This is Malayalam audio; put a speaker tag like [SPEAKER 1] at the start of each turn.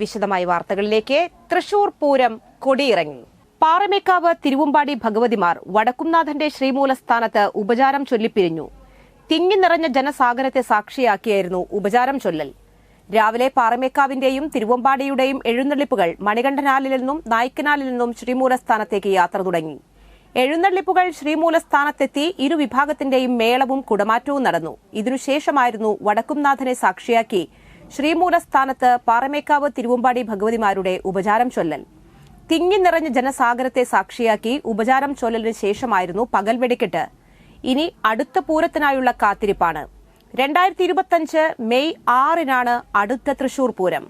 [SPEAKER 1] വിശദമായ വാർത്തകളിലേക്ക്. തൃശൂർ പൂരം കൊടിയിറങ്ങി. പാറമേക്കാവ് തിരുവമ്പാടി ഭഗവതിമാർ വടക്കുംനാഥന്റെ ശ്രീമൂലസ്ഥാനത്ത് ഉപചാരം ചൊല്ലിപ്പിരിഞ്ഞു. തിങ്ങി നിറഞ്ഞ ജനസാഗരത്തെ സാക്ഷിയാക്കിയായിരുന്നു ഉപചാരം ചൊല്ലൽ. രാവിലെ പാറമേക്കാവിന്റെയും തിരുവമ്പാടിയുടെയും എഴുന്നള്ളിപ്പുകൾ മണികണ്ഠനാലിൽ നിന്നും നായ്ക്കനാലിൽ നിന്നും ശ്രീമൂലസ്ഥാനത്തേക്ക് യാത്ര തുടങ്ങി. എഴുന്നള്ളിപ്പുകൾ ശ്രീമൂലസ്ഥാനത്തെത്തി ഇരുവിഭാഗത്തിന്റെയും മേളവും കുടമാറ്റവും നടന്നു. ഇതിനുശേഷമായിരുന്നു വടക്കുംനാഥനെ സാക്ഷിയാക്കി ശ്രീമൂലസ്ഥാനത്ത് പാറമേക്കാവ് തിരുവമ്പാടി ഭഗവതിമാരുടെ ഉപചാരം ചൊല്ലൽ. തിങ്ങി നിറഞ്ഞ ജനസാഗരത്തെ സാക്ഷിയാക്കി ഉപചാരം ചൊല്ലലിന് ശേഷമായിരുന്നു പകൽ വെടിക്കെട്ട്. ഇനി അടുത്ത പൂരത്തിനായുള്ള കാത്തിരിപ്പാണ്. 2025 മെയ് 6 അടുത്ത തൃശൂർ പൂരം.